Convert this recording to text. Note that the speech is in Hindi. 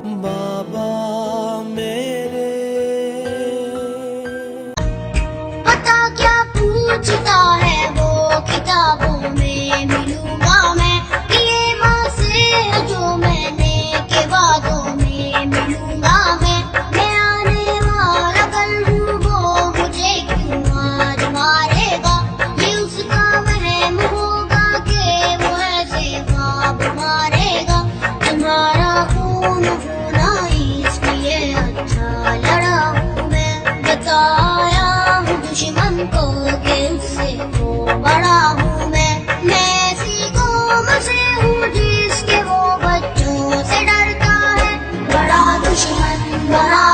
बाबा मेरे। पता क्या पूछता है वो किताबों में मिलूंगा मैं, ये माँ से जो मैंने के वादों में मिलूंगा मैं आने वाला कल हूँ वो मुझे क्यों आज मारेगा, ये उसका वहम होगा कि वो ऐसे ख्वाब मारेगा। तुम्हारा खून होना इसलिए अच्छा लड़ा हूँ मैं, बताया हूँ दुश्मन को कि उससे तो बड़ा हूँ मैं ऐसी कौम से हूँ जिसके वो बच्चों से डरता है, बड़ा दुश्मन बड़ा